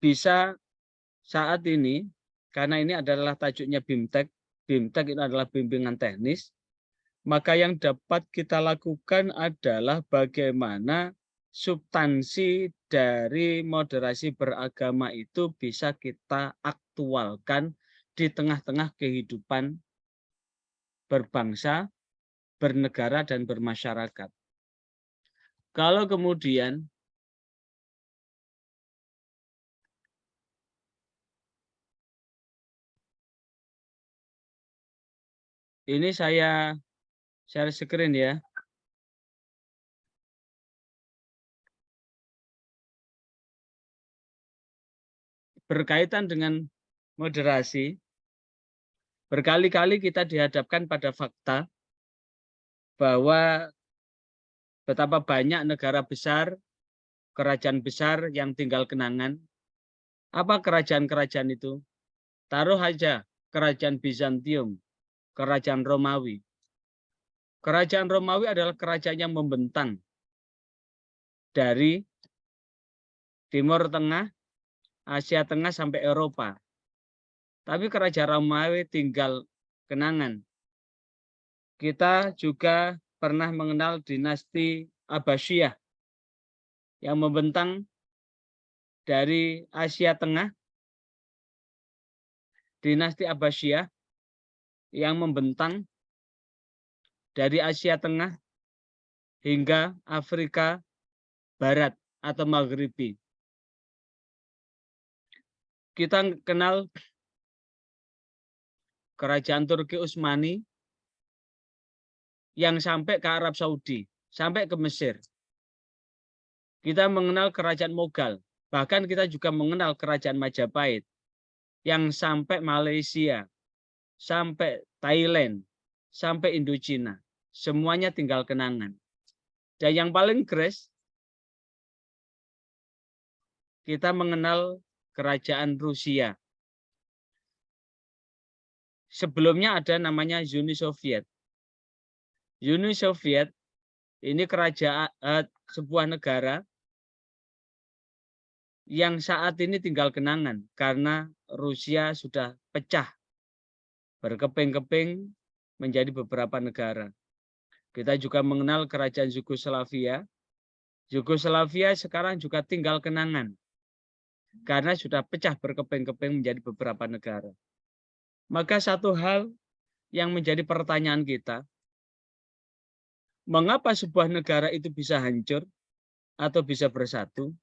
bisa saat ini, karena ini adalah tajuknya BIMTEK, BIMTEK itu adalah bimbingan teknis, maka yang dapat kita lakukan adalah bagaimana substansi dari moderasi beragama itu bisa kita aktualkan di tengah-tengah kehidupan berbangsa, bernegara, dan bermasyarakat. Kalau kemudian ini saya share screen ya. Berkaitan dengan moderasi, berkali-kali kita dihadapkan pada fakta bahwa betapa banyak negara besar, kerajaan besar yang tinggal kenangan. Apa kerajaan-kerajaan itu? Taruh aja kerajaan Bizantium, kerajaan Romawi. Kerajaan Romawi adalah kerajaan yang membentang dari Timur Tengah, Asia Tengah sampai Eropa. Tapi kerajaan Romawi tinggal kenangan. Kita juga pernah mengenal dinasti Abbasiyah yang membentang dari Asia Tengah, dinasti Abbasiyah yang membentang dari Asia Tengah hingga Afrika Barat atau Maghribi. Kita kenal kerajaan Turki Utsmani yang sampai ke Arab Saudi, sampai ke Mesir. Kita mengenal kerajaan Mughal, bahkan kita juga mengenal kerajaan Majapahit yang sampai Malaysia, sampai Thailand, sampai Indochina. Semuanya tinggal kenangan. Dan yang paling kres, kita mengenal kerajaan Rusia. Sebelumnya ada namanya Uni Soviet. Uni Soviet ini kerajaan sebuah negara yang saat ini tinggal kenangan karena Rusia sudah pecah berkeping-keping menjadi beberapa negara. Kita juga mengenal kerajaan Yugoslavia. Yugoslavia sekarang juga tinggal kenangan karena sudah pecah berkeping-keping menjadi beberapa negara. Maka satu hal yang menjadi pertanyaan kita, mengapa sebuah negara itu bisa hancur atau bisa bersatu?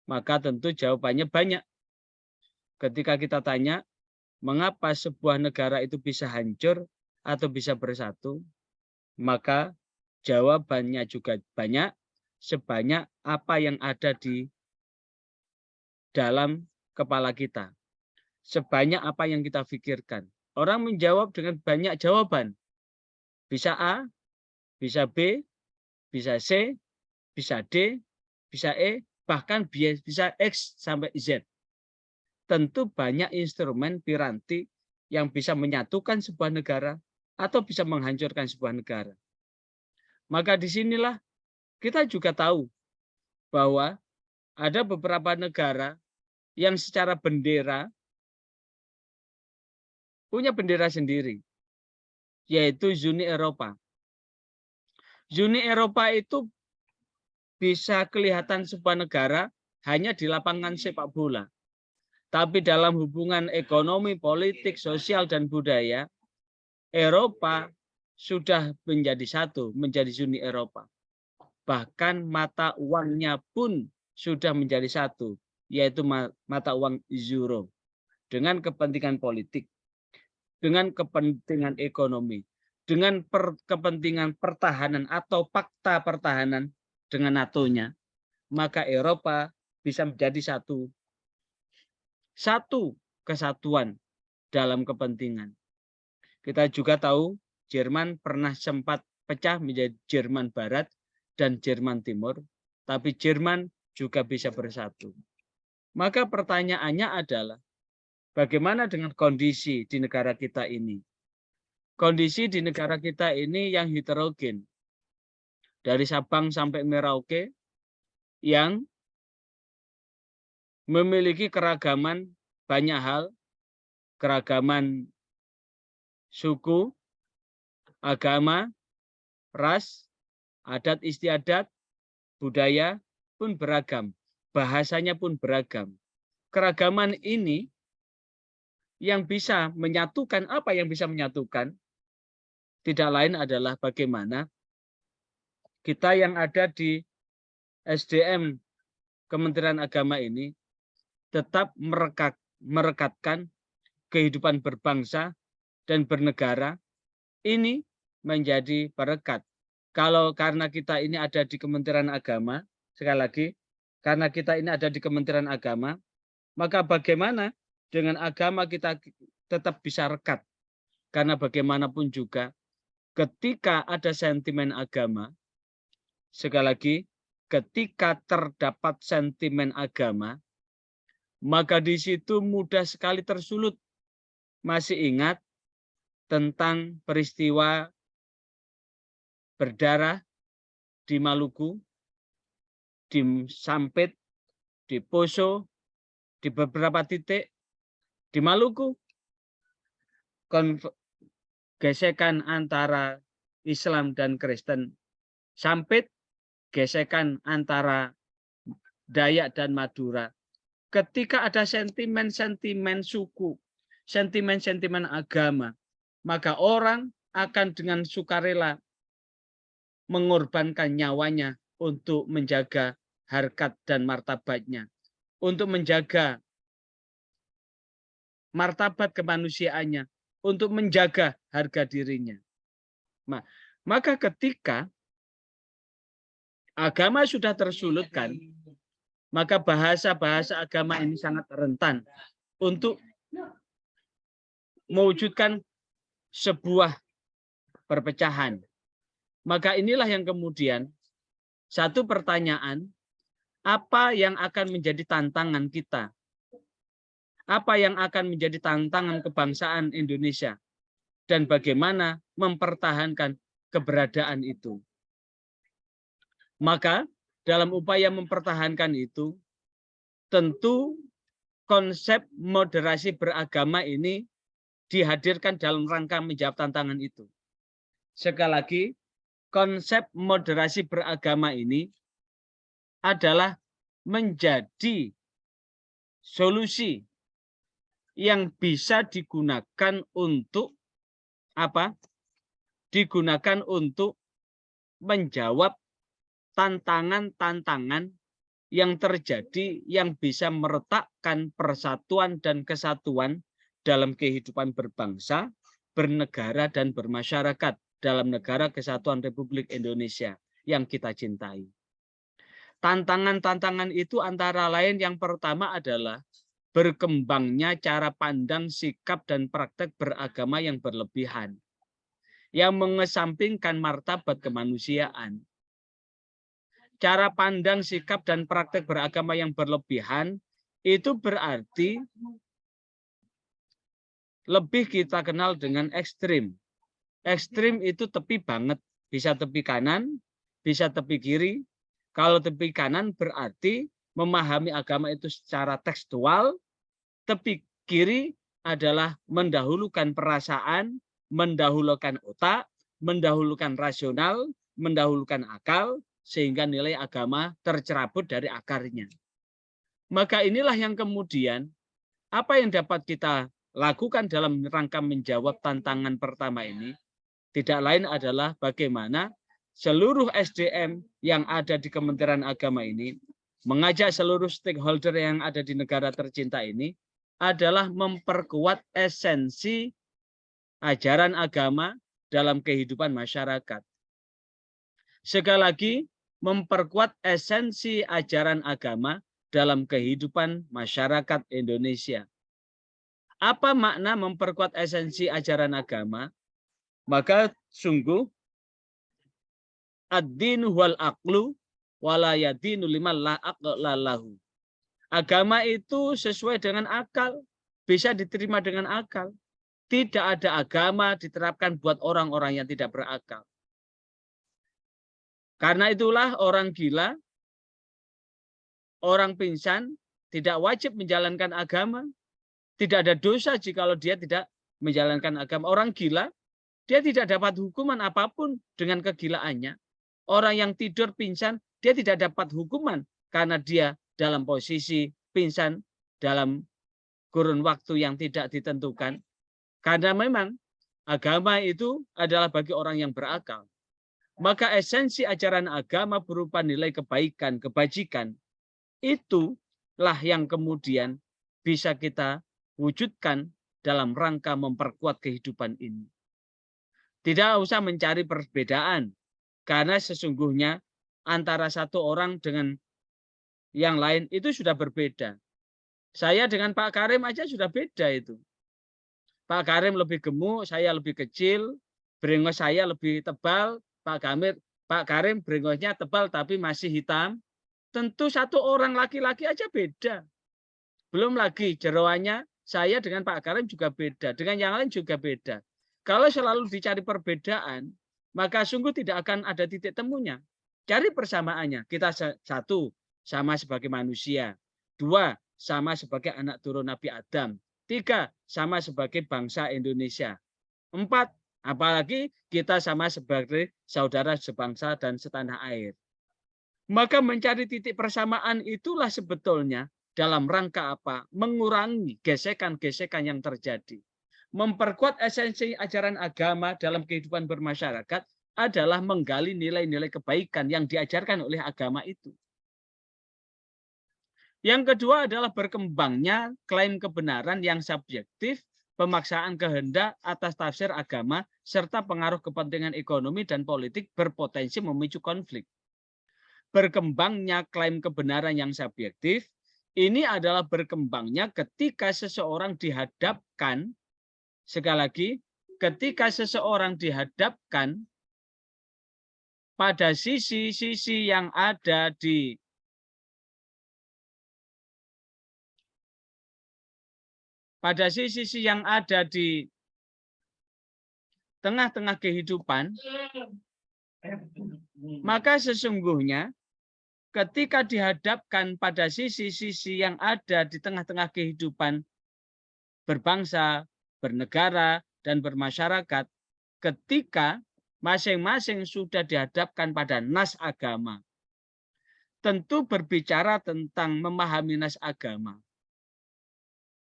Maka tentu jawabannya banyak. Ketika kita tanya, mengapa sebuah negara itu bisa hancur atau bisa bersatu? Maka jawabannya juga banyak, sebanyak apa yang ada di dalam kepala kita. Sebanyak apa yang kita pikirkan. Orang menjawab dengan banyak jawaban. Bisa A, bisa B, bisa C, bisa D, bisa E, bahkan bisa X sampai Z. Tentu banyak instrumen piranti yang bisa menyatukan sebuah negara atau bisa menghancurkan sebuah negara. Maka disinilah kita juga tahu bahwa ada beberapa negara yang secara bendera punya bendera sendiri, yaitu Uni Eropa. Uni Eropa itu bisa kelihatan sebuah negara hanya di lapangan sepak bola. Tapi dalam hubungan ekonomi, politik, sosial, dan budaya, Eropa sudah menjadi satu, menjadi Uni Eropa. Bahkan mata uangnya pun sudah menjadi satu, yaitu mata uang euro. Dengan kepentingan politik, dengan kepentingan ekonomi, dengan kepentingan pertahanan atau fakta pertahanan dengan NATO-nya, maka Eropa bisa menjadi satu kesatuan dalam kepentingan. Kita juga tahu Jerman pernah sempat pecah menjadi Jerman Barat dan Jerman Timur, tapi Jerman juga bisa bersatu. Maka pertanyaannya adalah, bagaimana dengan kondisi di negara kita ini? Kondisi di negara kita ini yang heterogen. Dari Sabang sampai Merauke, yang memiliki keragaman banyak hal, keragaman suku, agama, ras, adat istiadat, budaya pun beragam, bahasanya pun beragam. Keragaman ini yang bisa menyatukan, apa yang bisa menyatukan? Tidak lain adalah bagaimana kita yang ada di SDM Kementerian Agama ini tetap merekatkan kehidupan berbangsa dan bernegara ini menjadi berkat. Kalau karena kita ini ada di Kementerian Agama, sekali lagi, karena kita ini ada di Kementerian Agama, maka bagaimana dengan agama kita tetap bisa rekat? Karena bagaimanapun juga, ketika ada sentimen agama, sekali lagi, ketika terdapat sentimen agama, maka di situ mudah sekali tersulut. Masih ingat tentang peristiwa berdarah di Maluku, di Sampit, di Poso, di beberapa titik di Maluku, gesekan antara Islam dan Kristen. Sampit, gesekan antara Dayak dan Madura. Ketika ada sentimen-sentimen suku, sentimen-sentimen agama, maka orang akan dengan sukarela mengorbankan nyawanya untuk menjaga harkat dan martabatnya, untuk menjaga martabat kemanusiaannya, untuk menjaga harga dirinya. Maka ketika agama sudah tersulutkan, maka bahasa-bahasa agama ini sangat rentan untuk mewujudkan sebuah perpecahan. Maka inilah yang kemudian satu pertanyaan, apa yang akan menjadi tantangan kita? Apa yang akan menjadi tantangan kebangsaan Indonesia? Dan bagaimana mempertahankan keberadaan itu? Maka dalam upaya mempertahankan itu, tentu konsep moderasi beragama ini dihadirkan dalam rangka menjawab tantangan itu. Sekali lagi, konsep moderasi beragama ini adalah menjadi solusi yang bisa digunakan untuk apa? Digunakan untuk menjawab tantangan-tantangan yang terjadi yang bisa meretakkan persatuan dan kesatuan dalam kehidupan berbangsa, bernegara, dan bermasyarakat dalam negara kesatuan Republik Indonesia yang kita cintai. Tantangan-tantangan itu antara lain yang pertama adalah berkembangnya cara pandang, sikap, dan praktek beragama yang berlebihan, yang mengesampingkan martabat kemanusiaan. Cara pandang, sikap, dan praktek beragama yang berlebihan itu berarti lebih kita kenal dengan ekstrim. Ekstrim itu tepi banget, bisa tepi kanan, bisa tepi kiri. Kalau tepi kanan berarti memahami agama itu secara tekstual, tepi kiri adalah mendahulukan perasaan, mendahulukan otak, mendahulukan rasional, mendahulukan akal, sehingga nilai agama tercerabut dari akarnya. Maka inilah yang kemudian apa yang dapat kita lakukan dalam rangka menjawab tantangan pertama ini, tidak lain adalah bagaimana seluruh SDM yang ada di Kementerian Agama ini mengajak seluruh stakeholder yang ada di negara tercinta ini adalah memperkuat esensi ajaran agama dalam kehidupan masyarakat. Sekali lagi, memperkuat esensi ajaran agama dalam kehidupan masyarakat Indonesia. Apa makna memperkuat esensi ajaran agama? Maka sungguh ad-dinu wal aqlu wala yadinu liman la aqla lahu. Agama itu sesuai dengan akal, bisa diterima dengan akal. Tidak ada agama diterapkan buat orang-orang yang tidak berakal. Karena itulah orang gila, orang pingsan tidak wajib menjalankan agama. Tidak ada dosa jikalau dia tidak menjalankan agama. Orang gila, dia tidak dapat hukuman apapun dengan kegilaannya. Orang yang tidur pingsan, dia tidak dapat hukuman karena dia dalam posisi pingsan dalam kurun waktu yang tidak ditentukan. Karena memang agama itu adalah bagi orang yang berakal. Maka esensi ajaran agama berupa nilai kebaikan, kebajikan, itulah yang kemudian bisa kita wujudkan dalam rangka memperkuat kehidupan ini. Tidak usah mencari perbedaan, karena sesungguhnya antara satu orang dengan yang lain itu sudah berbeda. Saya dengan Pak Karim aja sudah beda itu. Pak Karim lebih gemuk, saya lebih kecil, brengos saya lebih tebal, Pak Karim brengosnya tebal tapi masih hitam. Tentu satu orang laki-laki aja beda. Belum lagi jeroannya saya dengan Pak Karim juga beda, dengan yang lain juga beda. Kalau selalu dicari perbedaan, maka sungguh tidak akan ada titik temunya. Cari persamaannya. Kita satu, sama sebagai manusia. Dua, sama sebagai anak turun Nabi Adam. Tiga, sama sebagai bangsa Indonesia. Empat, apalagi kita sama sebagai saudara sebangsa dan setanah air. Maka mencari titik persamaan itulah sebetulnya dalam rangka apa? Mengurangi gesekan-gesekan yang terjadi. Memperkuat esensi ajaran agama dalam kehidupan bermasyarakat adalah menggali nilai-nilai kebaikan yang diajarkan oleh agama itu. Yang kedua adalah berkembangnya klaim kebenaran yang subjektif, pemaksaan kehendak atas tafsir agama, serta pengaruh kepentingan ekonomi dan politik berpotensi memicu konflik. Berkembangnya klaim kebenaran yang subjektif, ini adalah berkembangnya ketika seseorang dihadapkan, sekali lagi, ketika seseorang dihadapkan pada sisi-sisi yang ada di tengah-tengah kehidupan, maka sesungguhnya ketika dihadapkan pada sisi-sisi yang ada di tengah-tengah kehidupan berbangsa, bernegara, dan bermasyarakat, ketika masing-masing sudah dihadapkan pada nas agama, tentu berbicara tentang memahami nas agama.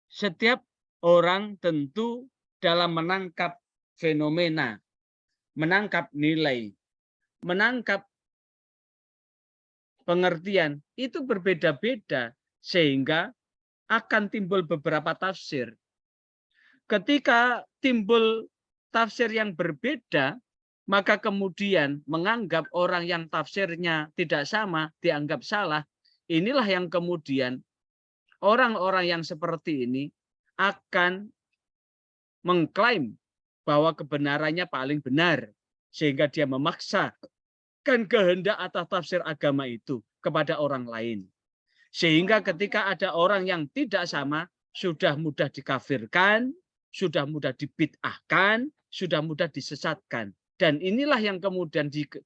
Setiap orang tentu dalam menangkap fenomena, menangkap nilai, menangkap pengertian itu berbeda-beda sehingga akan timbul beberapa tafsir. Ketika timbul tafsir yang berbeda, maka kemudian menganggap orang yang tafsirnya tidak sama dianggap salah. Inilah yang kemudian orang-orang yang seperti ini akan mengklaim bahwa kebenarannya paling benar, sehingga dia memaksakan kehendak atas tafsir agama itu kepada orang lain. Sehingga ketika ada orang yang tidak sama, sudah mudah dikafirkan, sudah mudah dibid'ahkan, sudah mudah disesatkan. Dan inilah yang kemudian jika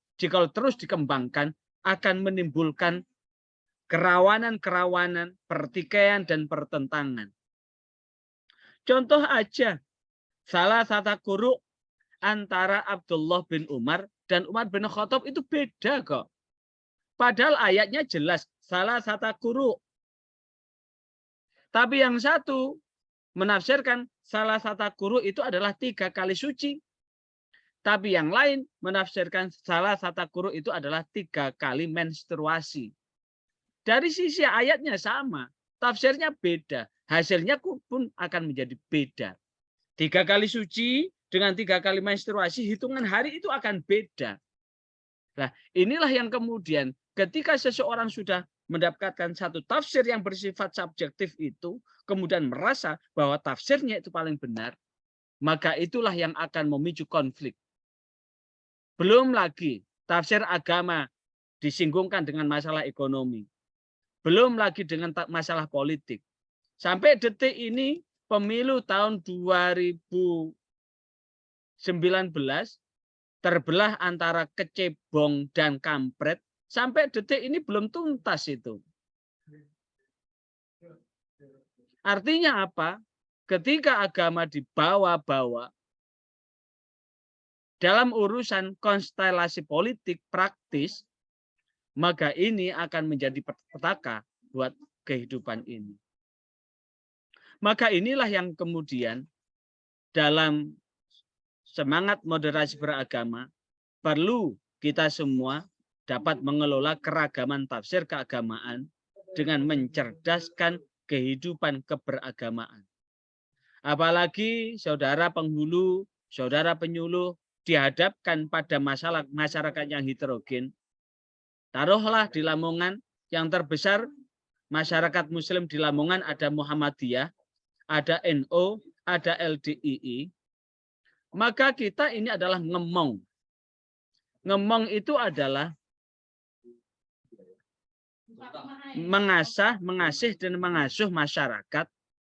terus dikembangkan akan menimbulkan kerawanan-kerawanan, pertikaian, dan pertentangan. Contoh aja, salah satu guru antara Abdullah bin Umar dan Umar bin Khattab itu beda kok. Padahal ayatnya jelas, salah satu guru. Tapi yang satu menafsirkan salah satu guru itu adalah 3 kali suci. Tapi yang lain menafsirkan salah satu guru itu adalah 3 kali menstruasi. Dari sisi ayatnya sama, tafsirnya beda, hasilnya pun akan menjadi beda. 3 kali suci dengan 3 kali menstruasi, hitungan hari itu akan beda. Nah, inilah yang kemudian ketika seseorang sudah mendapatkan satu tafsir yang bersifat subjektif itu, kemudian merasa bahwa tafsirnya itu paling benar, maka itulah yang akan memicu konflik. Belum lagi tafsir agama disinggungkan dengan masalah ekonomi. Belum lagi dengan masalah politik. Sampai detik ini pemilu tahun 2019 terbelah antara kecebong dan kampret. Sampai detik ini belum tuntas itu. Artinya apa? Ketika agama dibawa-bawa dalam urusan konstelasi politik praktis, maka ini akan menjadi petaka buat kehidupan ini. Maka inilah yang kemudian dalam semangat moderasi beragama perlu kita semua dapat mengelola keragaman tafsir keagamaan dengan mencerdaskan kehidupan keberagamaan. Apalagi saudara penghulu, saudara penyuluh dihadapkan pada masalah masyarakat yang heterogen. Taruhlah di Lamongan yang terbesar masyarakat Muslim di Lamongan ada Muhammadiyah, ada NU, ada LDII, maka kita ini adalah ngemong. Ngemong itu adalah mengasah, mengasih, dan mengasuh masyarakat.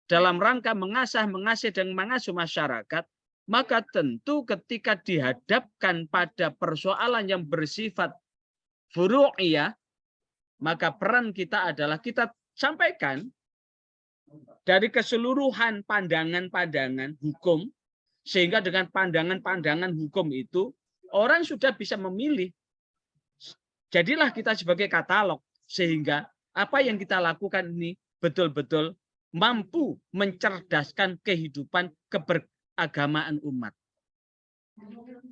Dalam rangka mengasah, mengasih, dan mengasuh masyarakat, maka tentu ketika dihadapkan pada persoalan yang bersifat furu'iyah, maka peran kita adalah kita sampaikan dari keseluruhan pandangan-pandangan hukum, sehingga dengan pandangan-pandangan hukum itu orang sudah bisa memilih. Jadilah kita sebagai katalog, sehingga apa yang kita lakukan ini betul-betul mampu mencerdaskan kehidupan keberagamaan umat.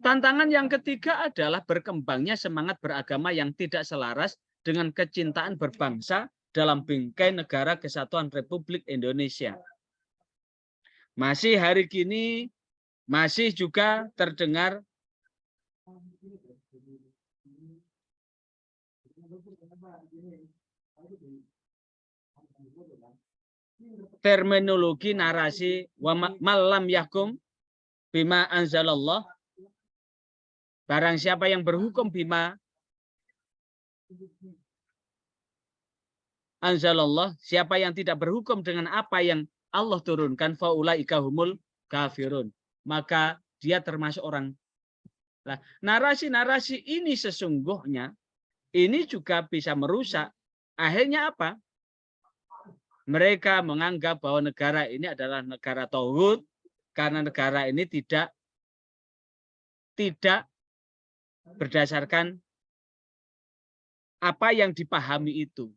Tantangan yang ketiga adalah berkembangnya semangat beragama yang tidak selaras dengan kecintaan berbangsa dalam bingkai negara kesatuan Republik Indonesia. Masih hari kini masih juga terdengar terminologi narasi wa malam yakum bima anzalallah, barang siapa yang berhukum bima anzalallah, siapa yang tidak berhukum dengan apa yang Allah turunkan, faulaika humul kafirun, maka dia termasuk orang. Nah, narasi-narasi ini sesungguhnya ini juga bisa merusak. Akhirnya apa? Mereka menganggap bahwa negara ini adalah negara tauhid karena negara ini tidak berdasarkan apa yang dipahami itu.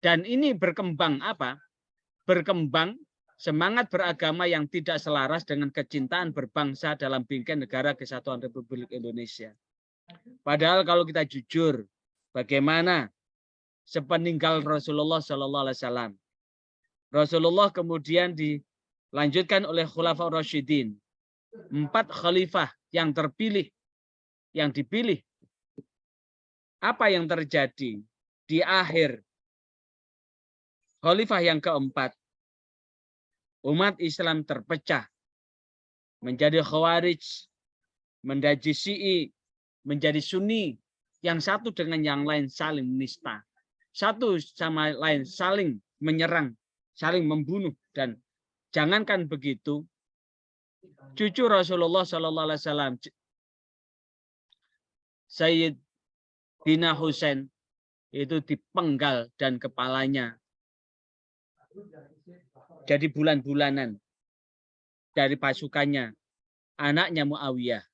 Dan ini berkembang apa? Berkembang semangat beragama yang tidak selaras dengan kecintaan berbangsa dalam bingkai negara kesatuan Republik Indonesia. Padahal kalau kita jujur, bagaimana sepeninggal Rasulullah Shallallahu Alaihi Wasallam, Rasulullah kemudian dilanjutkan oleh Khulafaur Rasyidin, 4 khalifah yang terpilih, yang dipilih. Apa yang terjadi di akhir khalifah yang keempat? Umat Islam terpecah menjadi Khawarij, menjadi Syi'i, menjadi Sunni, yang satu dengan yang lain saling menista, satu sama lain saling menyerang, saling membunuh. Dan jangankan begitu, cucu Rasulullah Sallallahu Alaihi Wasallam, Sayyidina Husain, itu dipenggal dan kepalanya jadi bulan-bulanan dari pasukannya, anaknya Muawiyah.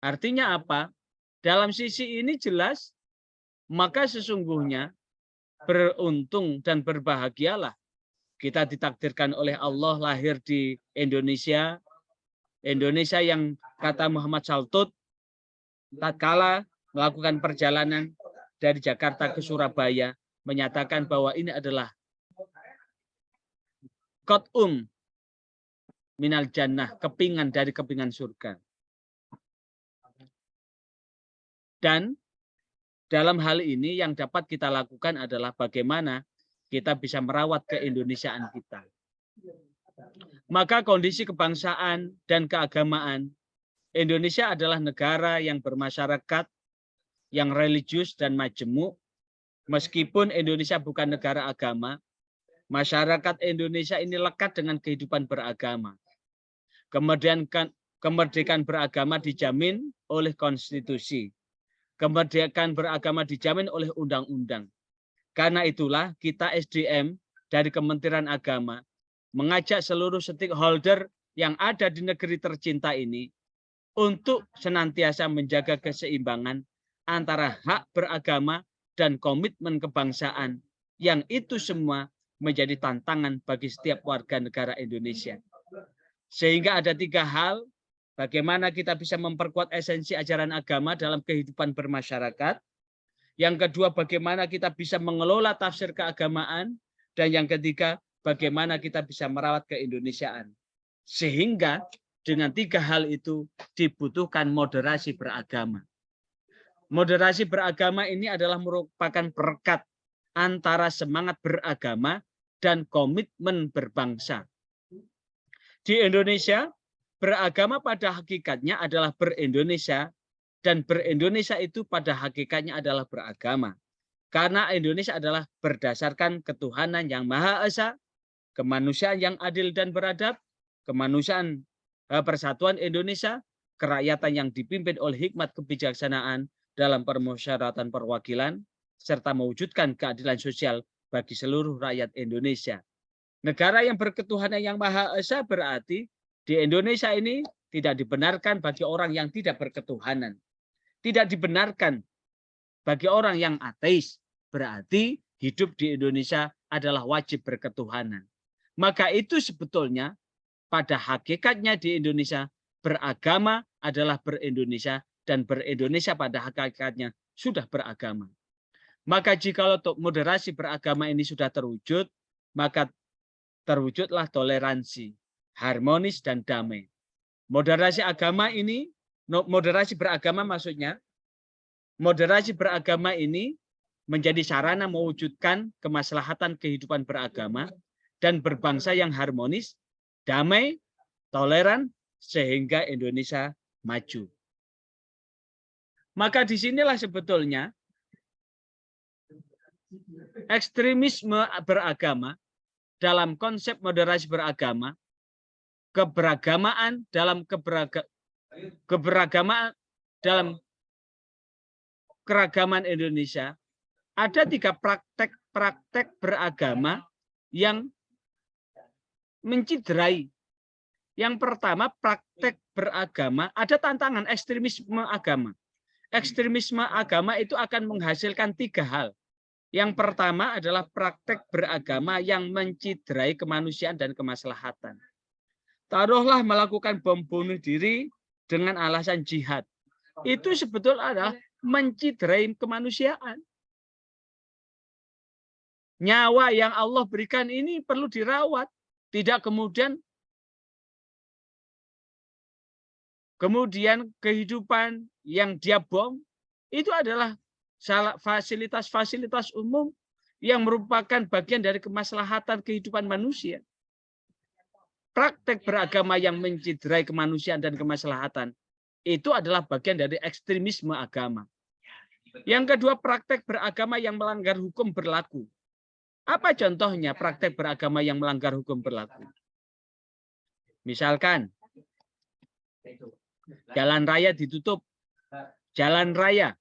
Artinya apa? Dalam sisi ini jelas, maka sesungguhnya beruntung dan berbahagialah kita ditakdirkan oleh Allah lahir di Indonesia. Indonesia yang kata Muhammad Saltut tatkala melakukan perjalanan dari Jakarta ke Surabaya menyatakan bahwa ini adalah qat'um minal jannah, kepingan dari kepingan surga. Dan dalam hal ini yang dapat kita lakukan adalah bagaimana kita bisa merawat keindonesiaan kita. Maka kondisi kebangsaan dan keagamaan, Indonesia adalah negara yang bermasyarakat, yang religius dan majemuk. Meskipun Indonesia bukan negara agama, masyarakat Indonesia ini lekat dengan kehidupan beragama. Kemerdekaan beragama dijamin oleh konstitusi. Kemerdekaan beragama dijamin oleh undang-undang. Karena itulah kita SDM dari Kementerian Agama mengajak seluruh stakeholder yang ada di negeri tercinta ini untuk senantiasa menjaga keseimbangan antara hak beragama dan komitmen kebangsaan, yang itu semua menjadi tantangan bagi setiap warga negara Indonesia. Sehingga ada 3 hal bagaimana kita bisa memperkuat esensi ajaran agama dalam kehidupan bermasyarakat. Yang kedua, bagaimana kita bisa mengelola tafsir keagamaan. Dan yang ketiga, bagaimana kita bisa merawat keindonesiaan. Sehingga dengan 3 hal itu dibutuhkan moderasi beragama. Moderasi beragama ini adalah merupakan perekat antara semangat beragama dan komitmen berbangsa. Di Indonesia, beragama pada hakikatnya adalah berindonesia, dan berindonesia itu pada hakikatnya adalah beragama. Karena Indonesia adalah berdasarkan ketuhanan yang Maha Esa, kemanusiaan yang adil dan beradab, kemanusiaan persatuan Indonesia, kerakyatan yang dipimpin oleh hikmat kebijaksanaan dalam permusyawaratan perwakilan, serta mewujudkan keadilan sosial bagi seluruh rakyat Indonesia. Negara yang berketuhanan yang Maha Esa berarti di Indonesia ini tidak dibenarkan bagi orang yang tidak berketuhanan. Tidak dibenarkan bagi orang yang ateis. Berarti hidup di Indonesia adalah wajib berketuhanan. Maka itu sebetulnya pada hakikatnya di Indonesia beragama adalah berindonesia, dan berindonesia pada hakikatnya sudah beragama. Maka jika moderasi beragama ini sudah terwujud, maka terwujudlah toleransi, harmonis, dan damai. Moderasi agama ini, moderasi beragama maksudnya, moderasi beragama ini menjadi sarana mewujudkan kemaslahatan kehidupan beragama dan berbangsa yang harmonis, damai, toleran, sehingga Indonesia maju. Maka disinilah sebetulnya ekstremisme beragama dalam konsep moderasi beragama, keberagamaan dalam keberagamaan dalam keragaman Indonesia, ada 3 praktek beragama yang menciderai. Yang pertama, praktek beragama ada tantangan ekstremisme agama. Ekstremisme agama itu akan menghasilkan 3 hal. Yang pertama adalah praktek beragama yang menciderai kemanusiaan dan kemaslahatan. Taruhlah melakukan bom bunuh diri dengan alasan jihad. Itu sebetulnya adalah menciderai kemanusiaan. Nyawa yang Allah berikan ini perlu dirawat. Tidak kemudian kehidupan yang dia bom itu adalah fasilitas-fasilitas umum yang merupakan bagian dari kemaslahatan kehidupan manusia. Praktek beragama yang menciderai kemanusiaan dan kemaslahatan itu adalah bagian dari ekstremisme agama. Yang kedua, praktek beragama yang melanggar hukum berlaku. Apa contohnya praktek beragama yang melanggar hukum berlaku? Misalkan jalan raya ditutup, jalan raya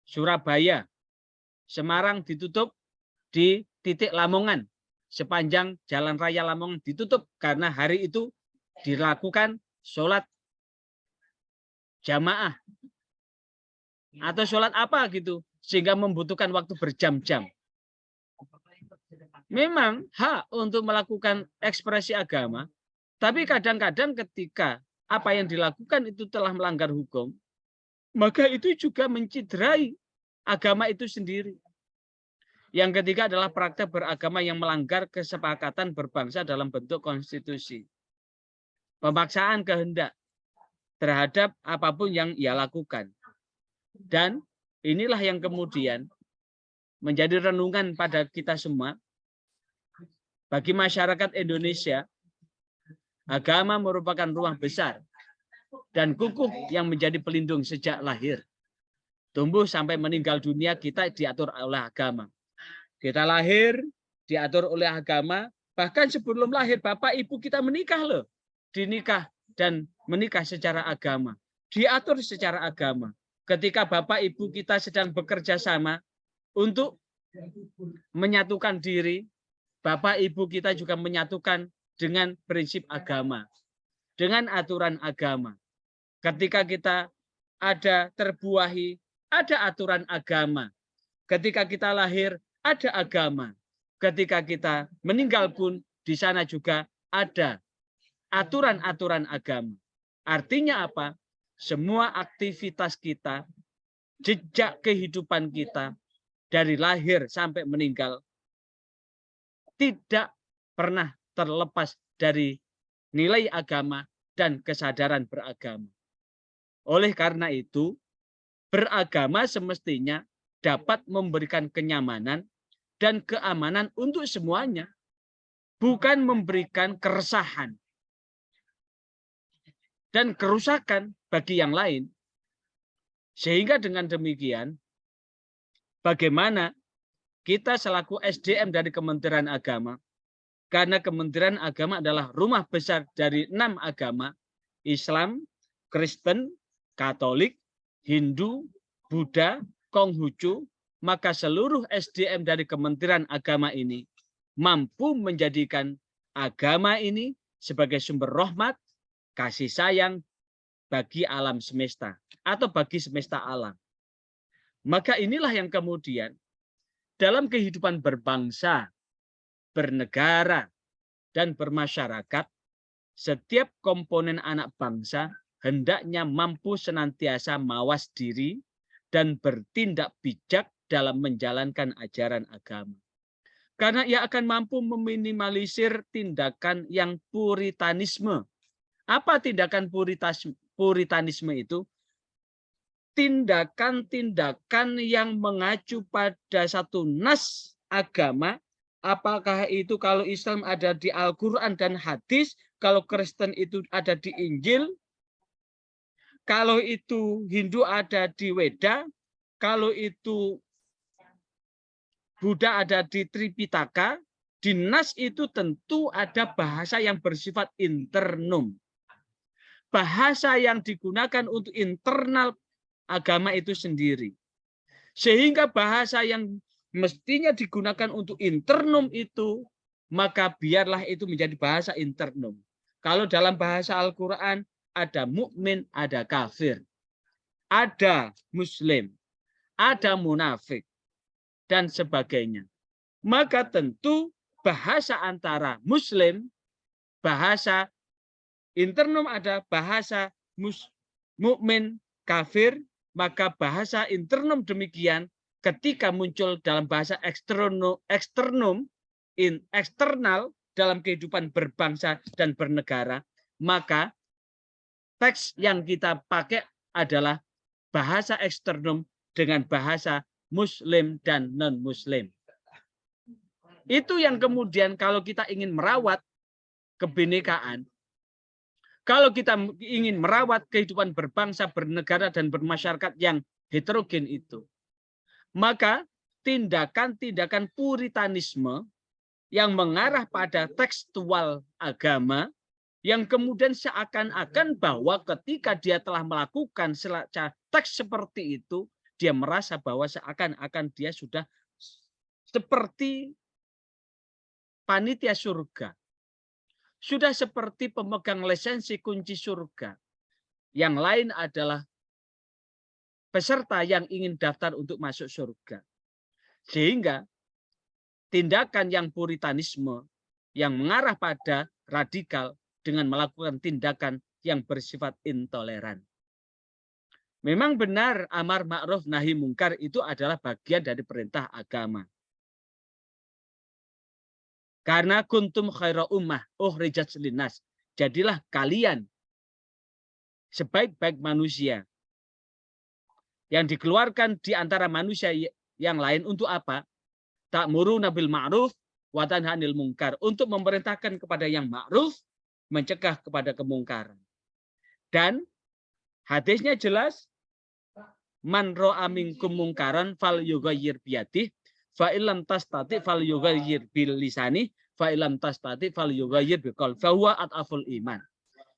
Surabaya, Semarang ditutup di titik Lamongan, sepanjang jalan raya Lamongan ditutup karena hari itu dilakukan sholat jamaah atau sholat apa gitu, sehingga membutuhkan waktu berjam-jam. Memang hak untuk melakukan ekspresi agama, tapi kadang-kadang ketika apa yang dilakukan itu telah melanggar hukum, maka itu juga menciderai agama itu sendiri. Yang ketiga adalah praktek beragama yang melanggar kesepakatan berbangsa dalam bentuk konstitusi. Pemaksaan kehendak terhadap apapun yang ia lakukan. Dan inilah yang kemudian menjadi renungan pada kita semua. Bagi masyarakat Indonesia, agama merupakan rumah besar dan kukuh yang menjadi pelindung sejak lahir. Tumbuh sampai meninggal dunia kita diatur oleh agama. Kita lahir diatur oleh agama, bahkan sebelum lahir bapak ibu kita menikah loh. Dinikah dan menikah secara agama. Diatur secara agama. Ketika bapak ibu kita sedang bekerja sama untuk menyatukan diri Bapak Ibu kita juga menyatukan dengan prinsip agama, dengan aturan agama. Ketika kita ada terbuahi, ada aturan agama. Ketika kita lahir, ada agama. Ketika kita meninggal pun, di sana juga ada aturan-aturan agama. Artinya apa? Semua aktivitas kita, jejak kehidupan kita, dari lahir sampai meninggal, tidak pernah terlepas dari nilai agama dan kesadaran beragama. Oleh karena itu, beragama semestinya dapat memberikan kenyamanan dan keamanan untuk semuanya, bukan memberikan keresahan dan kerusakan bagi yang lain. Sehingga dengan demikian, bagaimana kita selaku SDM dari Kementerian Agama, karena Kementerian Agama adalah rumah besar dari 6 agama, Islam, Kristen, Katolik, Hindu, Buddha, Konghucu, maka seluruh SDM dari Kementerian Agama ini mampu menjadikan agama ini sebagai sumber rahmat, kasih sayang bagi alam semesta atau bagi semesta alam. Maka inilah yang kemudian dalam kehidupan berbangsa, bernegara, dan bermasyarakat, setiap komponen anak bangsa hendaknya mampu senantiasa mawas diri dan bertindak bijak dalam menjalankan ajaran agama. Karena ia akan mampu meminimalisir tindakan yang puritanisme. Apa tindakan puritanisme itu? Tindakan-tindakan yang mengacu pada satu nas agama, apakah itu kalau Islam ada di Al-Quran dan hadis, kalau Kristen itu ada di Injil, kalau itu Hindu ada di Weda, kalau itu Buddha ada di Tripitaka, di nas itu tentu ada bahasa yang bersifat internum. Bahasa yang digunakan untuk internal agama itu sendiri. Sehingga bahasa yang mestinya digunakan untuk internum itu, maka biarlah itu menjadi bahasa internum. Kalau dalam bahasa Al-Quran ada mukmin, ada kafir, ada muslim, ada munafik, dan sebagainya. Maka tentu bahasa antara muslim, bahasa internum ada bahasa mukmin, kafir, maka bahasa internum demikian ketika muncul dalam bahasa eksternal dalam kehidupan berbangsa dan bernegara, maka teks yang kita pakai adalah bahasa eksternum dengan bahasa muslim dan non-muslim. Itu yang kemudian kalau kita ingin merawat kebinekaan, kalau kita ingin merawat kehidupan berbangsa, bernegara, dan bermasyarakat yang heterogen itu, maka tindakan-tindakan puritanisme yang mengarah pada tekstual agama, yang kemudian seakan-akan bahwa ketika dia telah melakukan teks seperti itu, dia merasa bahwa seakan-akan dia sudah seperti panitia surga. Sudah seperti pemegang lisensi kunci surga. Yang lain adalah peserta yang ingin daftar untuk masuk surga. Sehingga tindakan yang puritanisme yang mengarah pada radikal dengan melakukan tindakan yang bersifat intoleran. Memang benar amar ma'ruf nahi mungkar itu adalah bagian dari perintah agama. Karena kuntum khaira ummah ukhrijat linnas. Jadilah kalian sebaik-baik manusia yang dikeluarkan di antara manusia yang lain untuk apa? Ta'muruna bil ma'ruf wa tanha 'anil munkar, untuk memerintahkan kepada yang ma'ruf, mencegah kepada kemungkaran. Dan hadisnya jelas, man ra'a minkum mungkaran fal yughayyir biyadihi fa illam tastati fal yughayyir bil lisani fa illam tastati fal yughayyir biqalbi fa huwa ataful iman.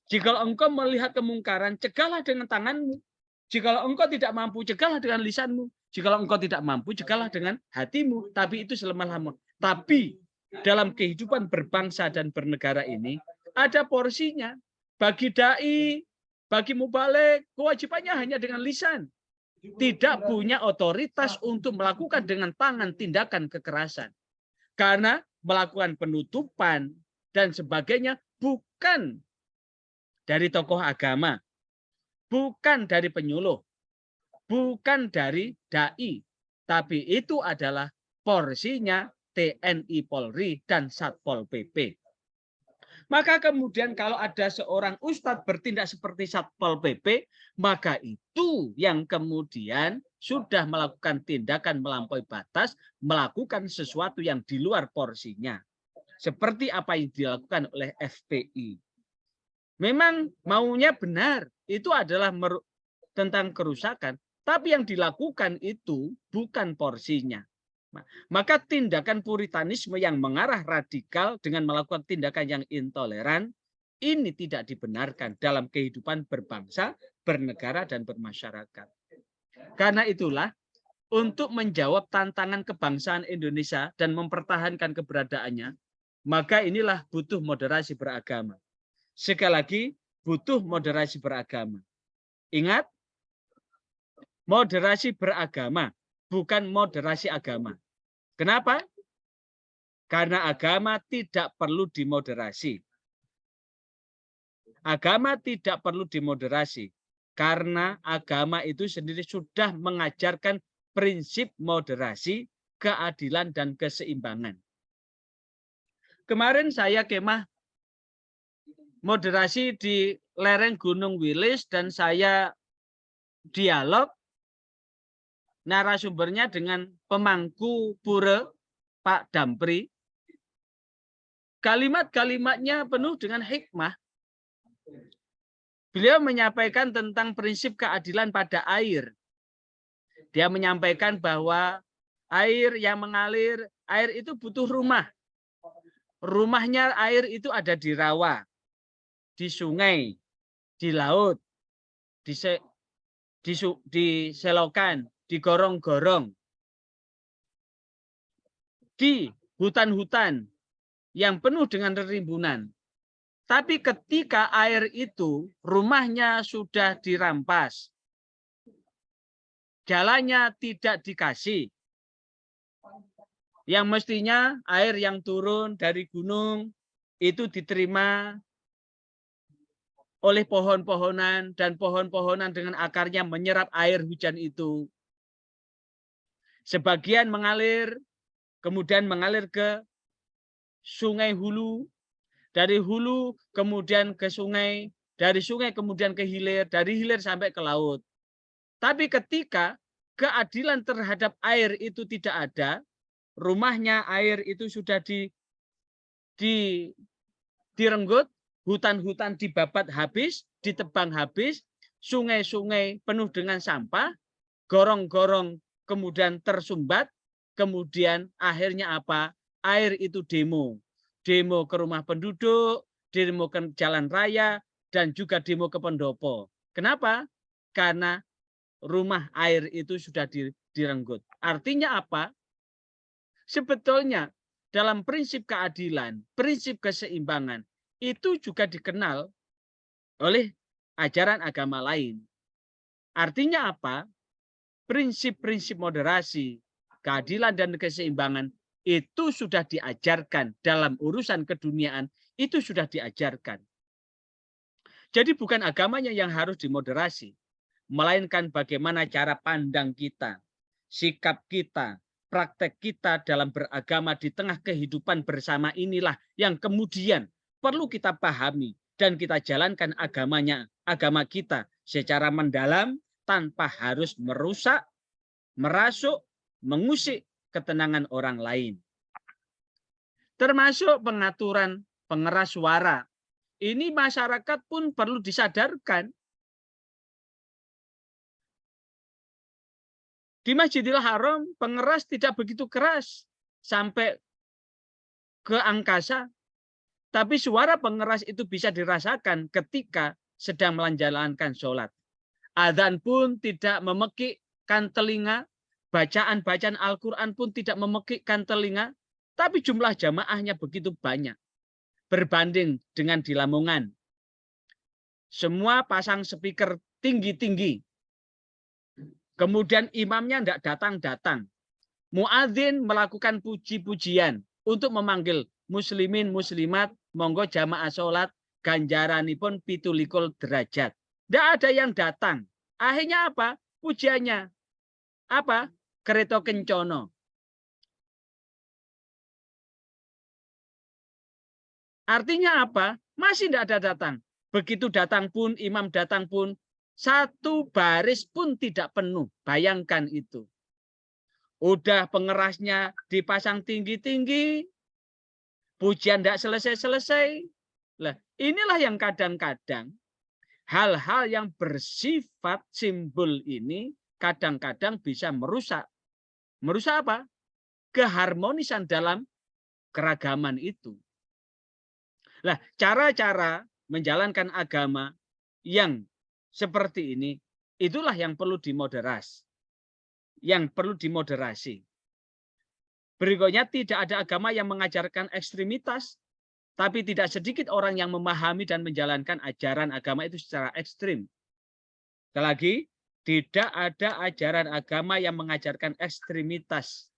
Jika engkau melihat kemungkaran, cegahlah dengan tanganmu. Jika engkau tidak mampu, cegahlah dengan lisanmu. Jika engkau tidak mampu, cegahlah dengan hatimu. Tapi itu selemah-lemah. Tapi dalam kehidupan berbangsa dan bernegara ini ada porsinya. Bagi dai, bagi mubalik, kewajibannya hanya dengan lisan. Tidak punya otoritas untuk melakukan dengan tangan tindakan kekerasan. Karena melakukan penutupan dan sebagainya bukan dari tokoh agama, bukan dari penyuluh, bukan dari dai, tapi itu adalah porsinya TNI Polri dan Satpol PP. Maka kemudian kalau ada seorang ustadz bertindak seperti Satpol PP, maka itu yang kemudian sudah melakukan tindakan melampaui batas, melakukan sesuatu yang di luar porsinya. Seperti apa yang dilakukan oleh FPI. Memang maunya benar, itu adalah tentang kerusakan, tapi yang dilakukan itu bukan porsinya. Maka tindakan puritanisme yang mengarah radikal dengan melakukan tindakan yang intoleran, ini tidak dibenarkan dalam kehidupan berbangsa, bernegara, dan bermasyarakat. Karena itulah, untuk menjawab tantangan kebangsaan Indonesia dan mempertahankan keberadaannya, maka inilah butuh moderasi beragama. Sekali lagi, butuh moderasi beragama. Ingat, moderasi beragama, bukan moderasi agama. Kenapa? Karena agama tidak perlu dimoderasi. Agama tidak perlu dimoderasi. Karena agama itu sendiri sudah mengajarkan prinsip moderasi, keadilan, dan keseimbangan. Kemarin saya kemah moderasi di lereng Gunung Wilis dan saya dialog narasumbernya dengan pemangku pura Pak Dampri. Kalimat-kalimatnya penuh dengan hikmah. Beliau menyampaikan tentang prinsip keadilan pada air. Dia menyampaikan bahwa air yang mengalir, air itu butuh rumah. Rumahnya air itu ada di rawa, di sungai, di laut, di selokan, di gorong-gorong, di hutan-hutan yang penuh dengan rimbunan. Tapi ketika air itu rumahnya sudah dirampas, jalannya tidak dikasih, yang mestinya air yang turun dari gunung itu diterima oleh pohon-pohonan dan pohon-pohonan dengan akarnya menyerap air hujan itu. Sebagian mengalir, kemudian mengalir ke sungai hulu, dari hulu kemudian ke sungai, dari sungai kemudian ke hilir, dari hilir sampai ke laut. Tapi ketika keadilan terhadap air itu tidak ada, rumahnya air itu sudah direnggut, hutan-hutan dibabat habis, ditebang habis, sungai-sungai penuh dengan sampah, gorong-gorong kemudian tersumbat, kemudian akhirnya apa? Air itu demo. Demo ke rumah penduduk, demo ke jalan raya, dan juga demo ke pendopo. Kenapa? Karena rumah air itu sudah direnggut. Artinya apa? Sebetulnya dalam prinsip keadilan, prinsip keseimbangan, itu juga dikenal oleh ajaran agama lain. Artinya apa? Prinsip-prinsip moderasi, keadilan, dan keseimbangan itu sudah diajarkan dalam urusan keduniaan, itu sudah diajarkan. Jadi bukan agamanya yang harus dimoderasi, melainkan bagaimana cara pandang kita, sikap kita, praktek kita dalam beragama di tengah kehidupan bersama inilah yang kemudian perlu kita pahami dan kita jalankan agama kita secara mendalam tanpa harus merusak, merasuk, mengusik ketenangan orang lain. Termasuk pengaturan pengeras suara. Ini masyarakat pun perlu disadarkan. Di Masjidil Haram pengeras tidak begitu keras sampai ke angkasa. Tapi suara pengeras itu bisa dirasakan ketika sedang menjalankan sholat. Adzan pun tidak memekikkan telinga. Bacaan-bacaan Al-Quran pun tidak memekikkan telinga. Tapi jumlah jamaahnya begitu banyak. Berbanding dengan di Lamongan. Semua pasang speaker tinggi-tinggi. Kemudian imamnya tidak datang-datang. Muadzin melakukan puji-pujian untuk memanggil muslimin muslimat, monggo jamaah sholat, ganjaranipun 17 derajat. Tidak ada yang datang. Akhirnya apa? Pujiannya. Apa? Kereta kencono. Artinya apa? Masih tidak ada datang. Begitu datang pun, imam datang pun, satu baris pun tidak penuh. Bayangkan itu. Udah pengerasnya dipasang tinggi-tinggi, pujian tidak selesai-selesai. Lah, inilah yang kadang-kadang hal-hal yang bersifat simbol ini kadang-kadang bisa merusak. Merusak apa? Keharmonisan dalam keragaman itu. Nah, cara-cara menjalankan agama yang seperti ini, itulah yang perlu dimoderasi. Yang perlu dimoderasi. Berikutnya, tidak ada agama yang mengajarkan ekstremitas, tapi tidak sedikit orang yang memahami dan menjalankan ajaran agama itu secara ekstrim. Sekali lagi, tidak ada ajaran agama yang mengajarkan ekstremitas,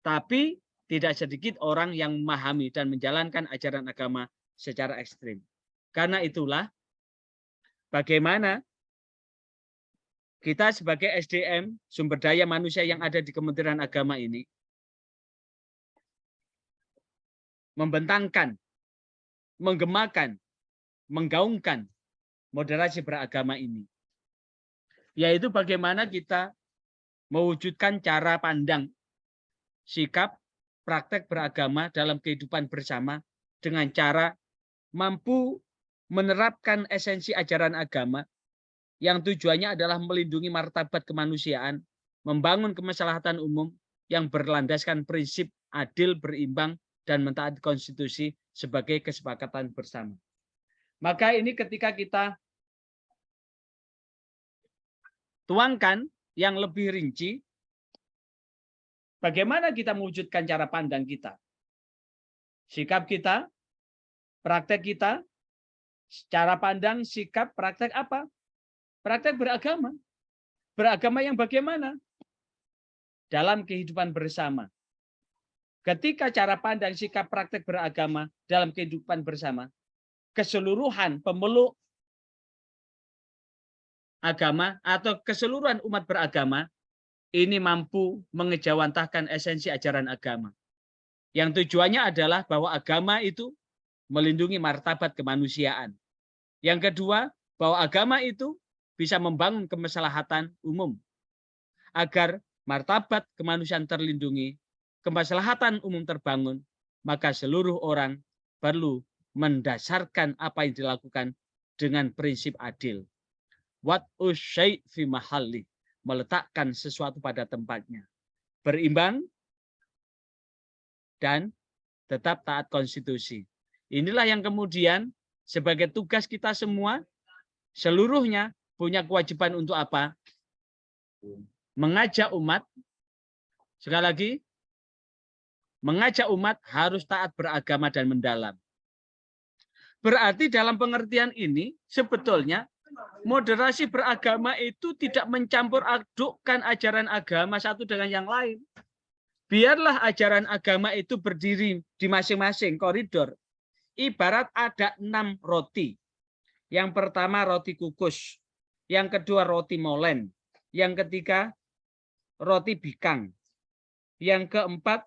tapi tidak sedikit orang yang memahami dan menjalankan ajaran agama secara ekstrim. Karena itulah, bagaimana kita sebagai SDM, sumber daya manusia yang ada di Kementerian Agama ini, membentangkan, menggemakan, menggaungkan moderasi beragama ini. Yaitu bagaimana kita mewujudkan cara pandang, sikap, praktek beragama dalam kehidupan bersama dengan cara mampu menerapkan esensi ajaran agama yang tujuannya adalah melindungi martabat kemanusiaan, membangun kemaslahatan umum yang berlandaskan prinsip adil, berimbang, dan mentaati konstitusi sebagai kesepakatan bersama. Maka ini ketika kita tuangkan yang lebih rinci, bagaimana kita mewujudkan cara pandang kita, sikap kita, praktek kita, cara pandang, sikap, praktek apa? Praktek beragama. Beragama yang bagaimana? Dalam kehidupan bersama. Ketika cara pandang, sikap, praktek beragama dalam kehidupan bersama, keseluruhan pemeluk agama atau keseluruhan umat beragama ini mampu mengejawantahkan esensi ajaran agama. Yang tujuannya adalah bahwa agama itu melindungi martabat kemanusiaan. Yang kedua, bahwa agama itu bisa membangun kemaslahatan umum. Agar martabat kemanusiaan terlindungi, kemaslahatan umum terbangun, maka seluruh orang perlu mendasarkan apa yang dilakukan dengan prinsip adil. Wad'u syai' fi mahalli, meletakkan sesuatu pada tempatnya. Berimbang dan tetap taat konstitusi. Inilah yang kemudian sebagai tugas kita semua, seluruhnya punya kewajiban untuk apa? Mengajak umat, sekali lagi, mengajak umat harus taat beragama dan mendalam. Berarti dalam pengertian ini sebetulnya moderasi beragama itu tidak mencampur adukkan ajaran agama satu dengan yang lain. Biarlah ajaran agama itu berdiri di masing-masing koridor. Ibarat ada 6 roti. Yang pertama roti kukus. Yang kedua roti molen. Yang ketiga roti bikang. Yang keempat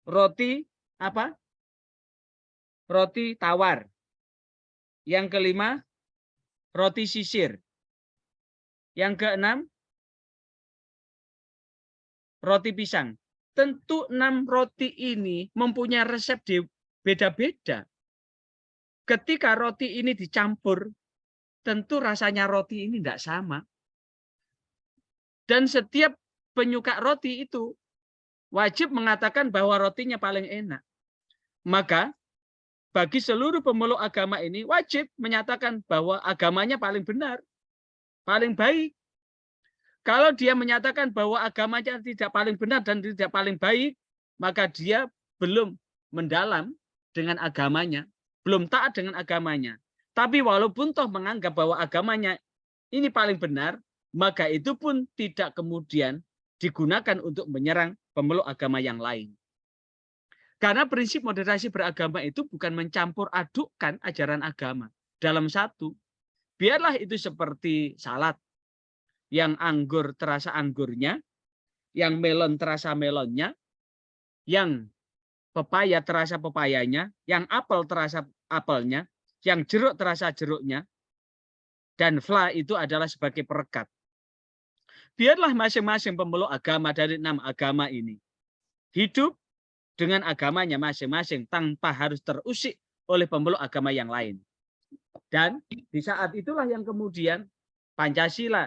roti apa? Roti tawar. Yang kelima roti sisir. Yang keenam roti pisang. Tentu 6 roti ini mempunyai resep beda-beda. Ketika roti ini dicampur, tentu rasanya roti ini tidak sama. Dan setiap penyuka roti itu wajib mengatakan bahwa rotinya paling enak. Maka bagi seluruh pemeluk agama ini wajib menyatakan bahwa agamanya paling benar, paling baik. Kalau dia menyatakan bahwa agamanya tidak paling benar dan tidak paling baik, maka dia belum mendalam dengan agamanya, belum taat dengan agamanya. Tapi walaupun toh menganggap bahwa agamanya ini paling benar, maka itu pun tidak kemudian digunakan untuk menyerang pemeluk agama yang lain. Karena prinsip moderasi beragama itu bukan mencampur adukkan ajaran agama dalam satu. Biarlah itu seperti salad. Yang anggur terasa anggurnya, yang melon terasa melonnya, yang pepaya terasa pepayanya, yang apel terasa apelnya, yang jeruk terasa jeruknya, dan fla itu adalah sebagai perekat. Biarlah masing-masing pemeluk agama dari 6 agama ini hidup dengan agamanya masing-masing tanpa harus terusik oleh pemeluk agama yang lain. Dan di saat itulah yang kemudian Pancasila